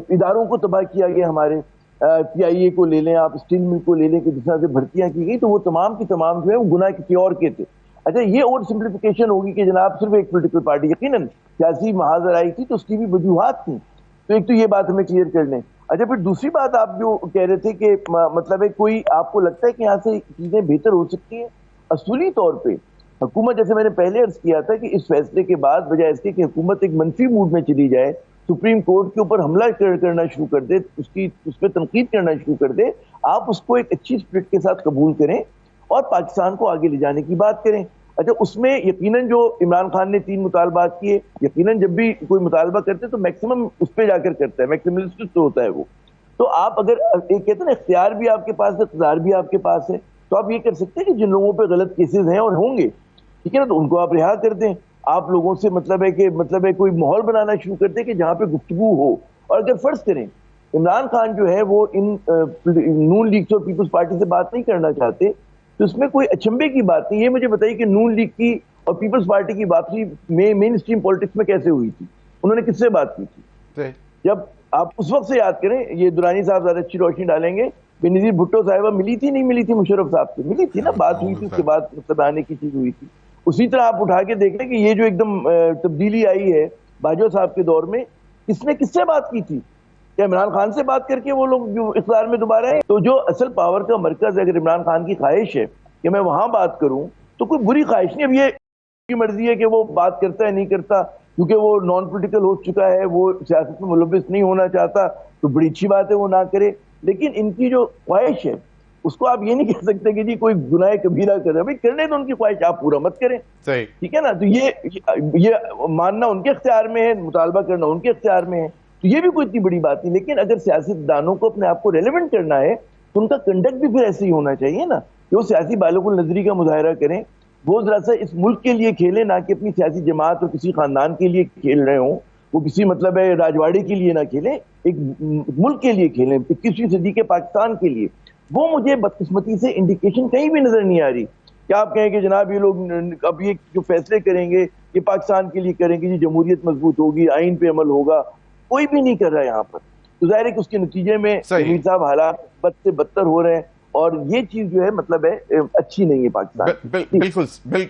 E: اداروں کو تباہ کیا گیا, ہمارے PIA کو لے لیں, آپ اسٹیل مل کو لے لیں, کہ جس طرح سے بھرتیاں کی گئی, تو وہ تمام کی تمام جو ہے وہ گناہ کسی اور کے تھے. اچھا, یہ اوور سمپلیفیکیشن ہوگی کہ جناب صرف ایک پولیٹیکل پارٹی, یقیناً سیاسی محاذر آئی تھی تو اس کی بھی وجوہات تھیں. تو ایک تو یہ بات ہمیں کلیئر کر لیں. اچھا, پھر دوسری بات آپ جو کہہ رہے تھے کہ مطلب ہے کوئی آپ کو لگتا ہے کہ یہاں سے چیزیں بہتر ہو سکتی ہیں. اصولی طور پہ حکومت, جیسے میں نے پہلے عرض کیا تھا, کہ اس فیصلے کے بعد بجائے اس کے کہ حکومت ایک منفی موڈ میں چلی جائے, سپریم کورٹ کے اوپر حملہ کرنا شروع کر دے, اس پہ تنقید کرنا شروع کر دے, آپ اس کو ایک اچھی اسپرٹ کے ساتھ قبول کریں اور پاکستان کو آگے لے جانے کی بات کریں. اچھا, اس میں یقیناً جو عمران خان نے 3 مطالبات کیے, یقیناً جب بھی کوئی مطالبہ کرتے تو میکسیمم اس پہ جا کر کرتا ہے, میکسیملسٹ تو ہوتا ہے وہ. تو آپ اگر ایک کہتے ہیں نا اختیار بھی آپ کے پاس ہے, اقتدار بھی آپ کے پاس ہے, تو آپ یہ کر سکتے ہیں کہ جن لوگوں پہ غلط کیسز ہیں اور ہوں گے, ٹھیک ہے نا, تو ان کو آپ رہا کر دیں. آپ لوگوں سے مطلب ہے کوئی ماحول بنانا شروع کر دیں کہ جہاں پہ گفتگو ہو. اور اگر فرض کریں عمران خان جو ہے وہ ان نون لیگ اور پیپلز پارٹی سے بات نہیں کرنا چاہتے, تو اس میں کوئی اچنبے کی بات نہیں. یہ مجھے بتائیے کہ نون لیگ کی اور پیپلز پارٹی کی واپسی مین اسٹریم پالیٹکس میں کیسے ہوئی تھی؟ انہوں نے کس سے بات کی تھی؟ جب آپ اس وقت سے یاد کریں, یہ درانی صاحب زیادہ اچھی روشنی ڈالیں گے, بے نظیر بھٹو صاحبہ ملی تھی نہیں ملی تھی مشرف صاحب سے؟ ملی تھی نا, بات ہوئی تھی, اس کے بعد مطلب آنے کی چیز ہوئی تھی. اسی طرح آپ اٹھا کے دیکھ لیں کہ یہ جو ایک دم تبدیلی آئی ہے باجوہ صاحب کے دور میں, اس نے کس سے بات کی تھی؟ کیا عمران خان سے بات کر کے وہ لوگ جو اقتدار میں دوبارہ ہیں؟ تو جو اصل پاور کا مرکز ہے, اگر عمران خان کی خواہش ہے کہ میں وہاں بات کروں, تو کوئی بری خواہش نہیں. اب یہ کی مرضی ہے کہ وہ بات کرتا ہے نہیں کرتا, کیونکہ وہ نان پولیٹیکل ہو چکا ہے, وہ سیاست میں ملوث نہیں ہونا چاہتا, تو بڑی اچھی بات ہے وہ نہ کرے. لیکن ان کی جو خواہش ہے اس کو آپ یہ نہیں کہہ سکتے کہ جی کوئی گناہ کبیرہ کر رہا ہے. بھائی کرنے تو ان کی خواہش, آپ پورا مت کریں, ٹھیک ہے نا. تو یہ ماننا ان کے اختیار میں ہے, مطالبہ کرنا ان کے اختیار میں ہے, تو یہ بھی کوئی اتنی بڑی بات نہیں. لیکن اگر سیاست دانوں کو اپنے آپ کو ریلیونٹ کرنا ہے تو ان کا کنڈکٹ بھی پھر ایسے ہی ہونا چاہیے نا, کہ وہ سیاسی بالغ النظری کا مظاہرہ کریں, وہ ذرا سا اس ملک کے لیے کھیلیں, نہ کہ اپنی سیاسی جماعت اور کسی خاندان کے لیے کھیل رہے ہوں. وہ کسی مطلب ہے راجواڑے کے لیے نہ کھیلیں، ایک ملک کے لیے کھیلیں، 21ویں صدی کے پاکستان کے لیے. وہ مجھے بدقسمتی سے انڈیکیشن کہیں بھی نظر نہیں آ رہی. کیا آپ کہیں کہ جناب یہ لوگ اب یہ جو فیصلے کریں گے یہ پاکستان کے لیے کریں گے، جی جمہوریت مضبوط ہوگی، آئین پہ عمل ہوگا، کوئی بھی نہیں کر رہا یہاں پر. تو ظاہر ہے کہ اس کے نتیجے میں امیر صاحب حالات بد سے بدتر ہو رہے ہیں، اور یہ چیز جو ہے مطلب ہے اچھی نہیں ہے پاکستان.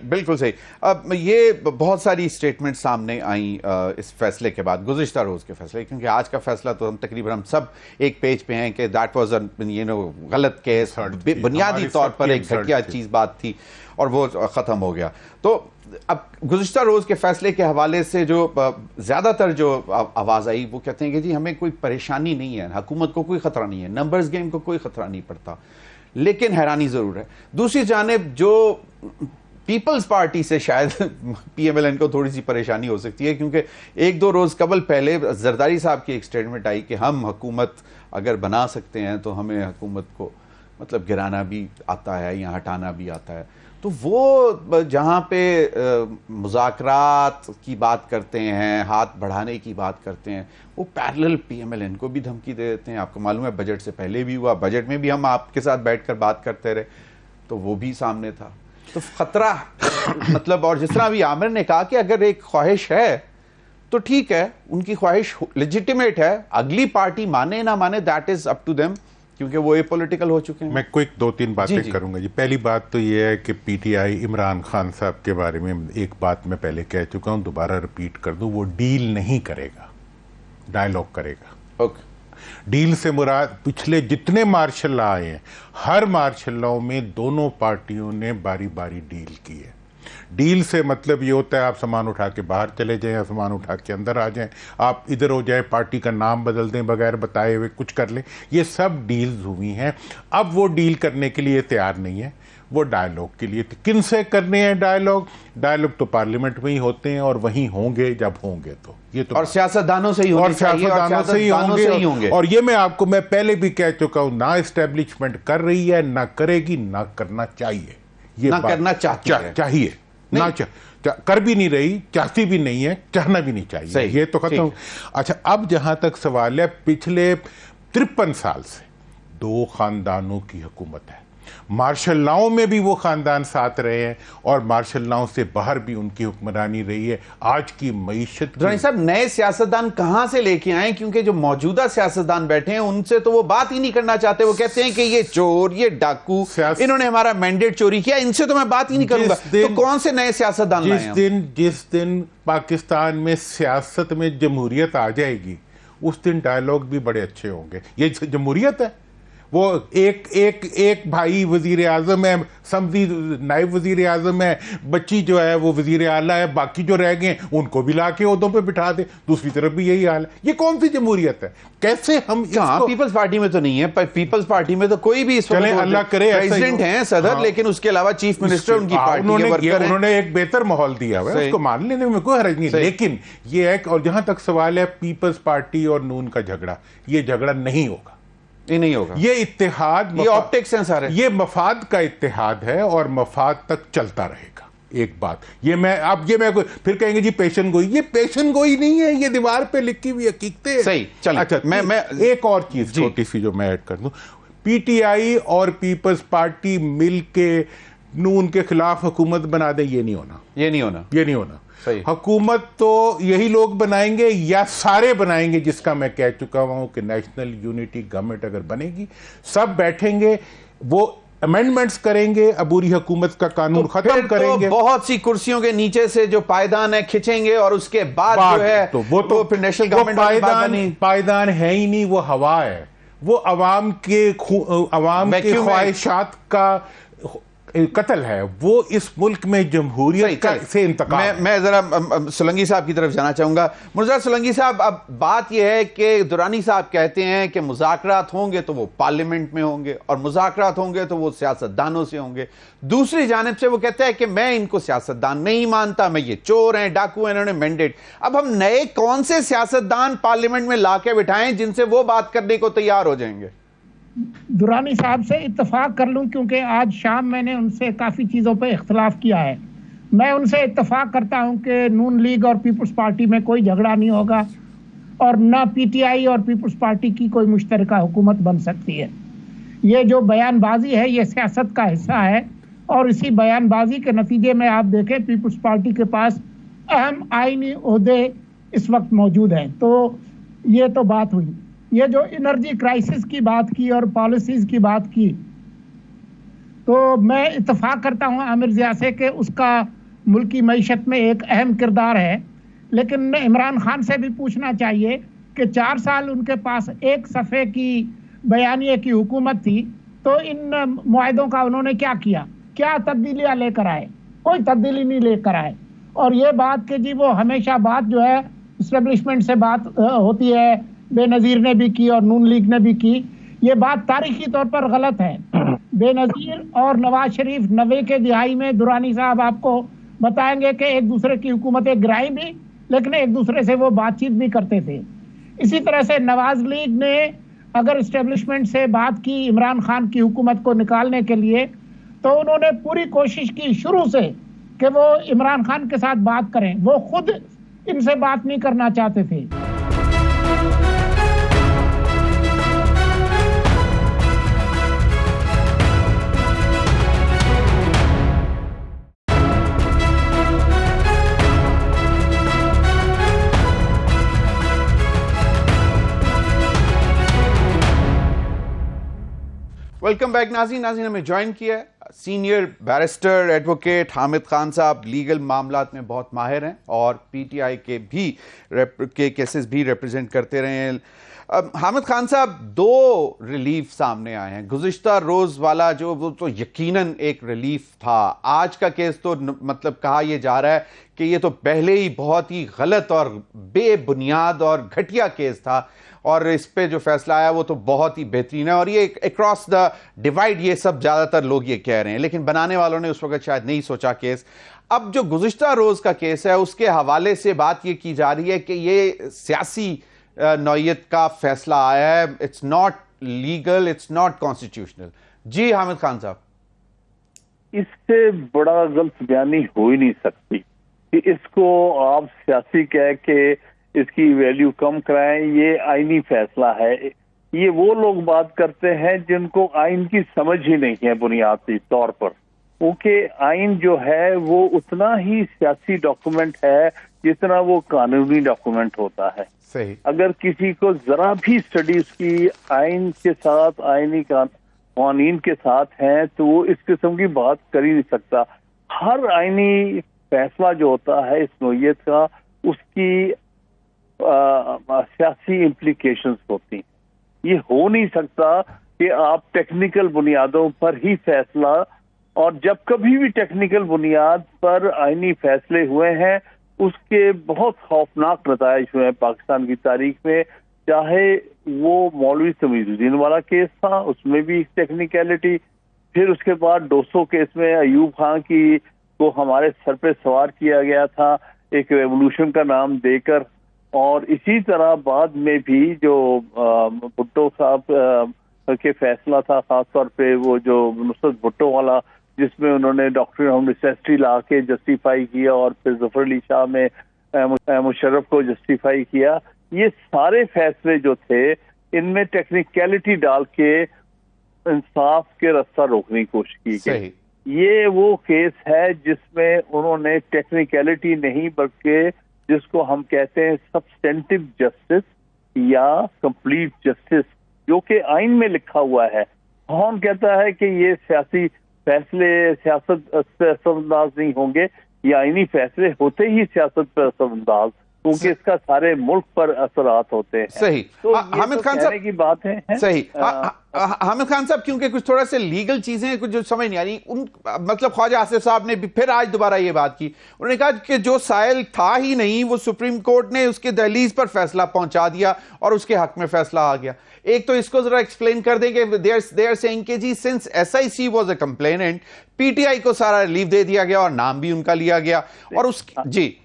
A: بالکل صحیح. اب یہ بہت ساری اسٹیٹمنٹ سامنے آئیں اس فیصلے کے بعد، گزشتہ روز کے فیصلے، کیونکہ آج کا فیصلہ تو تقریباً ہم سب ایک پیج پہ ہیں کہ دیٹ واز غلط کیس، بنیادی طور پر ایک گھٹیا چیز بات تھی اور وہ ختم ہو گیا. تو اب گزشتہ روز کے فیصلے کے حوالے سے جو زیادہ تر جو آواز آئی وہ کہتے ہیں کہ جی ہمیں کوئی پریشانی نہیں ہے، حکومت کو کوئی خطرہ نہیں ہے، نمبرز گیم کو کوئی خطرہ نہیں پڑتا، لیکن حیرانی ضرور ہے. دوسری جانب جو پیپلز پارٹی سے شاید پی ایم ایل این کو تھوڑی سی پریشانی ہو سکتی ہے، کیونکہ ایک دو روز قبل پہلے زرداری صاحب کی ایک سٹیٹمنٹ آئی کہ ہم حکومت اگر بنا سکتے ہیں تو ہمیں حکومت کو مطلب گرانا بھی آتا ہے یا ہٹانا بھی آتا ہے. تو وہ جہاں پہ مذاکرات کی بات کرتے ہیں، ہاتھ بڑھانے کی بات کرتے ہیں، وہ parallel P M L N کو بھی دھمکی دے دیتے ہیں. آپ کو معلوم ہے بجٹ سے پہلے بھی ہوا، بجٹ میں بھی ہم آپ کے ساتھ بیٹھ کر بات کرتے رہے تو وہ بھی سامنے تھا. تو خطرہ مطلب، اور جس طرح بھی عامر نے کہا کہ اگر ایک خواہش ہے تو ٹھیک ہے، ان کی خواہش لیجیٹیمیٹ ہے، اگلی پارٹی مانے نہ مانے that is up to them, کیونکہ وہ پولیٹیکل ہو چکے ہیں.
B: میں کوئی دو تین باتیں کروں گا. پہلی بات تو یہ ہے کہ P T I Imran Khan صاحب کے بارے میں ایک بات میں پہلے کہہ چکا ہوں، دوبارہ ریپیٹ کر دوں، وہ ڈیل نہیں کرے گا، ڈائیلاگ کرے گا. ڈیل سے مراد پچھلے جتنے مارشل لا آئے ہیں، ہر مارشل لاؤ میں دونوں پارٹیوں نے باری باری ڈیل کی ہے. ڈیل سے مطلب یہ ہوتا ہے آپ سامان اٹھا کے باہر چلے جائیں یا سامان اٹھا کے اندر آ جائیں، آپ ادھر ہو جائیں، پارٹی کا نام بدل دیں بغیر بتائے ہوئے کچھ کر لیں. یہ سب ڈیلز ہوئی ہیں. اب وہ ڈیل کرنے کے لیے تیار نہیں ہے، وہ ڈائیلاگ کے لیے. کن سے کرنے ہیں ڈائیلاگ تو پارلیمنٹ میں ہی ہوتے ہیں اور وہیں ہوں گے جب ہوں گے. تو یہ تو
A: اور سیاستدانوں سے ہی ہوں گے.
B: اور یہ میں آپ کو میں پہلے بھی کہہ چکا ہوں، نہ اسٹیبلشمنٹ کر رہی ہے، نہ کرے گی، نہ کرنا چاہیے. یہ
A: نہ کرنا چاہیے،
B: کر بھی نہیں رہی، چاہتی بھی نہیں ہے، چاہنا بھی نہیں چاہیے. یہ تو ختم. اچھا، اب جہاں تک سوال ہے، پچھلے 53 سال سے دو خاندانوں کی حکومت ہے. مارشل لاؤں میں بھی وہ خاندان ساتھ رہے ہیں اور مارشل لاؤں سے باہر بھی ان کی حکمرانی رہی ہے. آج کی معیشت
A: درانی صاحب نئے سیاستدان کہاں سے لے کے آئیں؟ کیونکہ جو موجودہ سیاستدان بیٹھے ہیں ان سے تو وہ بات ہی نہیں کرنا چاہتے. وہ کہتے ہیں کہ یہ چور، یہ ڈاکو، انہوں نے ہمارا مینڈیٹ چوری کیا، ان سے تو میں بات ہی نہیں کروں گا. تو کون سے نئے سیاستدان لائے ہیں؟
B: جس دن پاکستان میں سیاست میں جمہوریت آ جائے گی اس دن ڈائیلاگ بھی بڑے اچھے ہوں گے. یہ جمہوریت ہے. وہ ایک بھائی وزیر اعظم ہے، سمدھی نائب وزیر اعظم ہے، بچی جو ہے وہ وزیر اعلیٰ ہے، باقی جو رہ گئے ان کو بھی لا کے عہدوں پہ بٹھا دے. دوسری طرف بھی یہی حال ہے. یہ کون سی جمہوریت ہے؟ کیسے ہم
A: پیپلز پارٹی میں تو نہیں ہے. پیپلز پارٹی میں تو کوئی بھی اس وقت
B: اللہ کرے
A: پریزیڈنٹ ہیں، صدر، لیکن اس کے علاوہ چیف منسٹر ان کی پارٹی کے ورکر ہیں.
B: انہوں نے ایک بہتر ماحول دیا ہوا ہے، اس کو مان لینے میں کوئی حرج نہیں. لیکن یہ ہے، اور جہاں تک سوال ہے پیپلز پارٹی اور نون کا جھگڑا، یہ جھگڑا نہیں ہوگا.
A: یہ نہیں ہوگا.
B: یہ اتحاد،
A: یہ آپٹکس ہیں سارے.
B: یہ مفاد کا اتحاد ہے اور مفاد تک چلتا رہے گا. ایک بات یہ میں پھر کہیں گے جی پیشن گوئی، یہ پیشن گوئی نہیں ہے، یہ دیوار پہ لکھی ہوئی حقیقتیں.
A: صحیح. چلیں
B: اچھا، میں ایک اور چیز چھوٹی سی جو میں ایڈ کر دوں. پی ٹی آئی اور پیپلز پارٹی مل کے نون کے خلاف حکومت بنا دے، یہ نہیں ہونا. حکومت تو یہی لوگ بنائیں گے یا سارے بنائیں گے، جس کا میں کہہ چکا ہوں کہ نیشنل یونٹی گورنمنٹ اگر بنے گی، سب بیٹھیں گے، وہ امینڈمنٹس کریں گے، عبوری حکومت کا قانون ختم کریں گے،
A: بہت سی کرسیوں کے نیچے سے جو پائیدان ہے کھچیں گے، اور اس کے بعد جو ہے وہ پھر نیشنل گورنمنٹ
B: پائیدان ہے ہی نہیں، وہ ہوا ہے. وہ عوام کے خواہشات کا قتل ہے. وہ اس ملک میں جمہوریت سے انتقال.
A: میں ذرا سولنگی صاحب کی طرف جانا چاہوں گا. مرزا سولنگی صاحب، اب بات یہ ہے کہ درانی صاحب کہتے ہیں کہ مذاکرات ہوں گے تو وہ پارلیمنٹ میں ہوں گے، اور مذاکرات ہوں گے تو وہ سیاستدانوں سے ہوں گے. دوسری جانب سے وہ کہتا ہے کہ میں ان کو سیاستدان نہیں مانتا، میں یہ چور ہیں، ڈاکو ہیں، انہوں نے مینڈیٹ. اب ہم نئے کون سے سیاستدان پارلیمنٹ میں لا کے بٹھائیں جن سے وہ بات کرنے کو تیار ہو جائیں گے؟
D: درانی صاحب سے اتفاق کر لوں، کیونکہ آج شام میں نے ان سے کافی چیزوں پہ اختلاف کیا ہے. मैं उनसे इत्तेफाक करता हूं कि नून लीग और पीपल्स पार्टी में कोई झगड़ा नहीं होगा और ना पीटीआई और पीपल्स पार्टी की कोई मुश्तरका हुकूमत बन सकती है। ये जो बयानबाजी है ये सियासत का हिस्सा है और इसी बयानबाजी के नतीजे में आप देखें पीपल्स पार्टी के पास अहम आईनी ओहदे इस वक्त मौजूद हैं। तो ये तो बात हुई। ये जो एनर्जी क्राइसिस की बात की और पॉलिसीज की बात की, तो मैं इत्तेफाक करता हूं आमिर ज़िया से कि उसका मुल्की मईशत में एक अहम किरदार है, लेकिन इमरान खान से भी पूछना चाहिए कि 4 साल उनके पास एक सफ़े की बयानिए की हुकूमत थी, तो इन मुआहदों का उन्होंने क्या किया, क्या तब्दीलियां लेकर आए? कोई तब्दीली नहीं लेकर आए। और ये बात कि जी वो हमेशा बात जो है इस्टेब्लिशमेंट से बात होती है, बेनज़ीर ने भी की और नून लीग ने भी की, ये बात तारीखी तौर पर गलत है। बेनज़ीर और नवाज शरीफ 90 के दिहाई में दुरानी साहब आपको बताएंगे कि एक दूसरे की हुकूमतें गिराई भी, लेकिन एक दूसरे से वो बातचीत भी करते थे। इसी तरह से नवाज लीग ने अगर इस्टेब्लिशमेंट से बात की इमरान खान की हुकूमत को निकालने के लिए, तो उन्होंने पूरी कोशिश की शुरू से कि वो इमरान खान के साथ बात करें। वो खुद इनसे बात नहीं करना चाहते थे।
A: वेलकम बैक नाज़रीन हमें ज्वाइन किया है senior barrister advocate Hamid Khan साहब। लीगल मामलात में बहुत माहिर हैं और पीटीआई के केसेस भी रिप्रेजेंट करते रहे हैं। हामिद खान साहब, 2 रिलीफ सामने आए हैं। गुज़िश्ता रोज़ वाला जो वो तो यकीनन एक रिलीफ था। आज का केस तो मतलब कहा यह जा रहा है कि ये तो पहले ही बहुत ही गलत और बेबुनियाद और घटिया केस था और इस पे जो फैसला आया वो तो बहुत ही बेहतरीन है और ये अक्रॉस द डिवाइड ये सब ज़्यादातर लोग ये कह रहे हैं, लेकिन बनाने वालों ने उस वक्त शायद नहीं सोचा केस। अब जो गुज़िश्ता रोज़ का केस है उसके हवाले से बात ये की जा रही है कि ये सियासी नौयत का फैसला आया है। It's not legal, it's not constitutional. जी हामिद खान साहब,
F: इससे बड़ा गलत बयानी हो ही नहीं सकती कि इसको आप सियासी कह के इसकी वैल्यू कम कराएं। ये आईनी फैसला है। ये वो लोग बात करते हैं जिनको आइन की समझ ही नहीं है बुनियादी तौर पर, क्योंकि आइन जो है वो उतना ही सियासी डॉक्यूमेंट है जितना वो कानूनी डॉक्यूमेंट होता है।
A: सही।
F: अगर किसी को जरा भी स्टडी उसकी आइन के साथ, आईनी कानून के साथ है, तो वो इस किस्म की बात कर ही नहीं सकता। हर आईनी फैसला जो होता है इस नोयत का, उसकी सियासी इम्प्लीकेशंस होती। ये हो नहीं सकता कि आप टेक्निकल बुनियादों पर ही फैसला, और जब कभी भी टेक्निकल बुनियाद पर आईनी फैसले हुए हैं उसके बहुत खौफनाक नताइज हुए हैं पाकिस्तान की तारीख में। चाहे वो मौलवी तमीजुद्दीन वाला केस था, उसमें भी टेक्निकलिटी, फिर उसके बाद 200 केस में अयूब खान की को हमारे सर पे सवार किया गया था एक रेवोल्यूशन का नाम देकर, और इसी तरह बाद में भी जो भुट्टो साहब के फैसला था, खासतौर पे वो जो नुसरत भुट्टो वाला जिसमें उन्होंने डॉक्ट्रिन ऑफ नेसेसिटी ला के जस्टिफाई किया और फिर जफर अली शाह में मुशर्रफ को जस्टिफाई किया। ये सारे फैसले जो थे इनमें टेक्निकलिटी डाल के इंसाफ के रास्ता रोकने की कोशिश की गई। ये वो केस है जिसमें उन्होंने टेक्निकलिटी नहीं बल्कि जिसको हम कहते हैं सब्सटेंटिव जस्टिस या कंप्लीट जस्टिस, जो कि आइन में लिखा हुआ है। कौन कहता है कि ये सियासी फैसले सियासत पे असरअंदाज नहीं होंगे? ये आईनी फैसले होते ही सियासत पर असरअंदाज, क्योंकि इसका सारे मुल्क पर असरात होते हैं।
A: सही।
F: तो
A: हामिद खान साहब
F: की बात है।
A: सही। हामिद खान साहब, क्योंकि कुछ थोड़ा से लीगल चीजें कुछ जो समझ नहीं आ रही, उन मतलब ख्वाजा आसिफ साहब ने भी फिर आज दोबारा ये बात की। उन्होंने कहा कि जो साइल था ही नहीं वो सुप्रीम कोर्ट ने उसके दहलीज पर फैसला पहुंचा दिया और उसके हक में फैसला आ गया। एक तो इसको जरा एक्सप्लेन कर देंगे। दे आर सेइंग कि जी since SIC was a complainant, PTI को सारा रिलीफ दे दिया गया और नाम भी उनका लिया गया और उस जी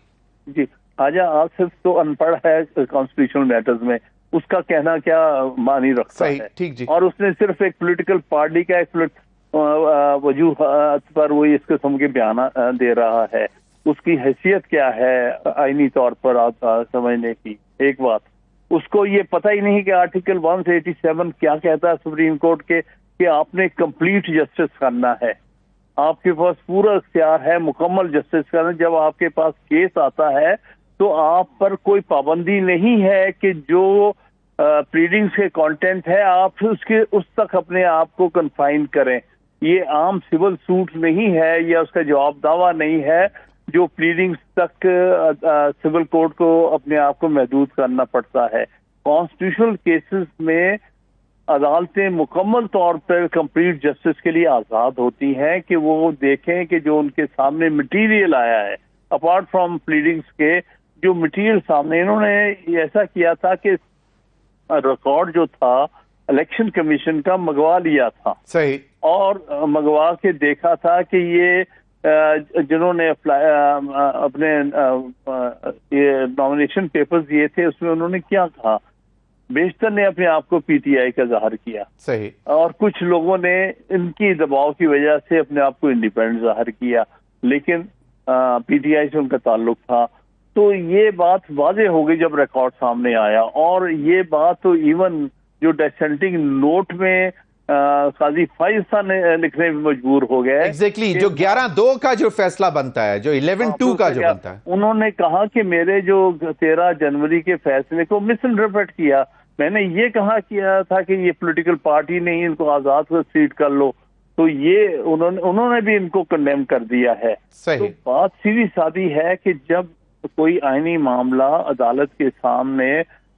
F: ख्वाजा आसिफ तो अनपढ़ है कॉन्स्टिट्यूशनल मैटर्स में, उसका कहना क्या मानी रखता है।
A: ठीक जी।
F: और उसने सिर्फ एक पॉलिटिकल पार्टी का एक वजूहत पर वो इस किस्म के बयान दे रहा है, उसकी हैसियत क्या है आईनी तौर पर आप समझने की। एक बात, उसको ये पता ही नहीं कि आर्टिकल 187 क्या कहता है सुप्रीम कोर्ट के, कि आपने कंप्लीट जस्टिस करना है, आपके पास पूरा इख्तियार है मुकम्मल जस्टिस करना। जब आपके पास केस आता है तो आप पर कोई पाबंदी नहीं है कि जो प्लीडिंग्स के कंटेंट है आप उस तक अपने आप को कन्फाइन करें। ये आम सिविल सूट नहीं है या उसका जवाब दावा नहीं है जो प्लीडिंग्स तक सिविल कोर्ट को अपने आप को महदूद करना पड़ता है। कॉन्स्टिट्यूशनल केसेस में अदालतें मुकम्मल तौर पर कंप्लीट जस्टिस के लिए आज़ाद होती हैं कि वो देखें कि जो उनके सामने मटीरियल आया है, अपार्ट फ्रॉम प्लीडिंग्स के जो मटीरियल सामने, इन्होंने ऐसा किया था कि रिकॉर्ड जो था इलेक्शन कमीशन का मंगवा लिया था,
A: सही,
F: और मंगवा के देखा था कि ये जिन्होंने अपने ये नॉमिनेशन पेपर्स दिए थे उसमें उन्होंने क्या कहा। बेशतर ने अपने आप को पीटीआई का ज़ाहिर किया,
A: सही,
F: और कुछ लोगों ने इनकी दबाव की वजह से अपने आप को इंडिपेंडेंट ज़ाहिर किया, लेकिन पीटीआई से उनका ताल्लुक था। तो ये बात वाज़ेह हो गई जब रिकॉर्ड सामने आया, और ये बात तो इवन जो डिसेंटिंग नोट में काजी फाइज साहब ने लिखने में मजबूर हो गए।
A: एग्जैक्टली, जो 11-2 का जो फैसला बनता है, जो 11-2 का जो बनता है,
F: उन्होंने कहा कि मेरे जो 13 जनवरी के फैसले को मिस इंटरप्रेट किया। मैंने ये कहा किया था कि ये पॉलिटिकल पार्टी नहीं, इनको आजाद को सीट कर लो, तो ये उन्होंने भी इनको कंडेम कर दिया है।
A: सही।
F: तो बात सीधी सादी है कि जब कोई आईनी मामला अदालत के सामने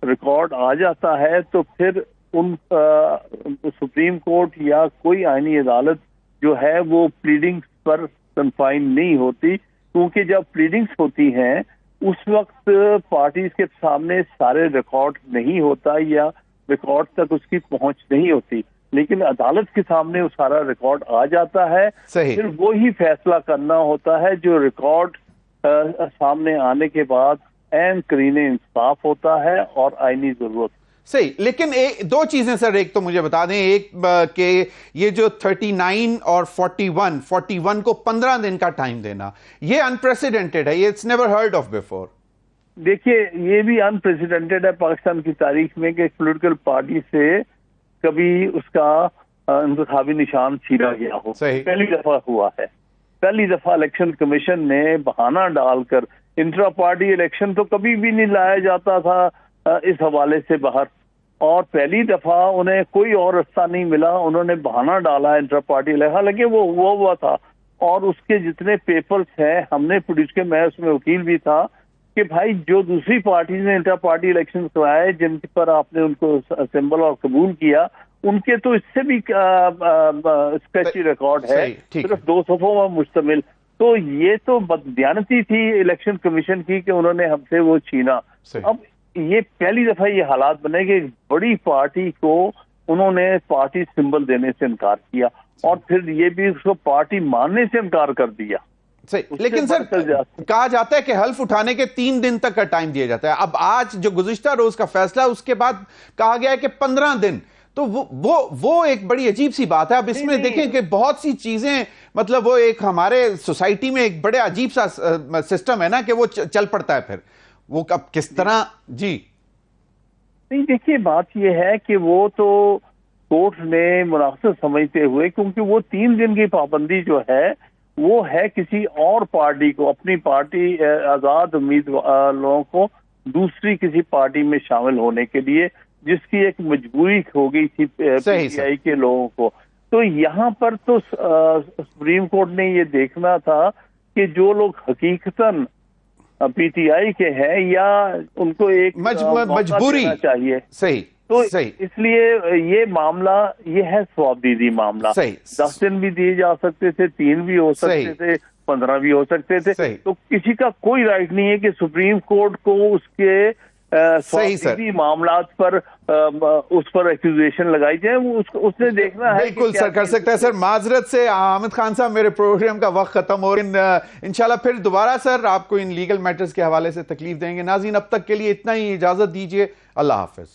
F: रिकॉर्ड आ जाता है तो फिर उन सुप्रीम कोर्ट या कोई आईनी अदालत जो है वो प्लीडिंग्स पर कन्फाइन नहीं होती, क्योंकि जब प्लीडिंग्स होती हैं उस वक्त पार्टीज के सामने सारे रिकॉर्ड नहीं होता या रिकॉर्ड तक उसकी पहुंच नहीं होती, लेकिन अदालत के सामने वो सारा रिकॉर्ड आ जाता है।
A: सही।
F: फिर वो ही फैसला करना होता है जो रिकॉर्ड सामने आने के बाद ऐन करीने इंसाफ होता है और आईनी जरूरत।
A: सही, लेकिन दो चीजें सर, एक तो मुझे बता दें, एक कि ये जो 39 और 41 को 15 दिन का टाइम देना, ये अनप्रेसिडेंटेड है, ये it's never heard of before.
F: देखिए, ये भी अनप्रेसिडेंटेड है पाकिस्तान की तारीख में कि पॉलिटिकल पार्टी से कभी उसका इंतखाबी निशान छीना गया हो।
A: सही।
F: पहली दफा हुआ है। पहली दफा इलेक्शन कमीशन ने बहाना डालकर, इंट्रा पार्टी इलेक्शन तो कभी भी नहीं लाया जाता था इस हवाले से बाहर, और पहली दफा उन्हें कोई और रास्ता नहीं मिला, उन्होंने बहाना डाला इंट्रा पार्टी इलेक्शन, हालांकि वो हुआ था, और उसके जितने पेपर्स हैं हमने प्रोड्यूस किए, मैं उसमें वकील भी था, कि भाई जो दूसरी पार्टी ने इंट्रा पार्टी इलेक्शन कराए जिन पर आपने उनको असेंबल और कबूल किया, उनके तो इससे भी स्केची रिकॉर्ड है, सिर्फ 2 सफ़ों में मुश्तमिल। तो ये तो बददियानती थी इलेक्शन कमीशन की कि उन्होंने हमसे वो छीना। अब ये पहली दफा ये हालात बने कि बड़ी पार्टी को उन्होंने पार्टी सिंबल देने से इनकार किया, और फिर ये भी उसको पार्टी मानने से इनकार कर दिया।
A: सही, लेकिन सर कहा जाता है कि हल्फ उठाने के 3 दिन तक का टाइम दिया जाता है। अब आज जो गुज़िश्ता रोज का फैसला, उसके बाद कहा गया है कि 15 दिन, तो वो एक बड़ी अजीब सी बात है। अब इसमें देखें कि बहुत सी चीजें, मतलब वो एक हमारे सोसाइटी में एक बड़े अजीब सा सिस्टम है ना, कि वो चल पड़ता है, फिर वो कब किस तरह। जी
F: नहीं, देखिए बात ये है कि वो तो कोर्ट ने मुनासिब समझते हुए, क्योंकि वो 3 दिन की पाबंदी जो है वो है किसी और पार्टी को, अपनी पार्टी आजाद उम्मीदवारों को दूसरी किसी पार्टी में शामिल होने के लिए, जिसकी एक मजबूरी हो गई थी पीटीआई के लोगों को। तो यहाँ पर तो सुप्रीम कोर्ट ने ये देखना था कि जो लोग हकीकतन पीटीआई के हैं या उनको एक
A: मजबूरी
F: चाहिए।
A: सही,
F: तो
A: सही।
F: इसलिए ये मामला ये है स्वाबदीदी मामला। 10 दिन भी दिए जा सकते थे, 3 भी हो सकते थे, 15 भी हो सकते थे। तो किसी का कोई राइट नहीं है कि सुप्रीम कोर्ट को उसके स्वाबदीदी मामलात पर उस पर एक्यूजेशन लगाई जाए। वो उसने देखना है।
A: बिल्कुल सर, कर सकता है सर। माजरत से हामिद खान साहब, मेरे प्रोग्राम का वक्त खत्म हो रहा है। इंशाल्लाह फिर दोबारा सर आपको इन लीगल मैटर्स के हवाले से तकलीफ देंगे। नाज़रीन, अब तक के लिए इतना ही, इजाजत दीजिए। अल्लाह हाफिज।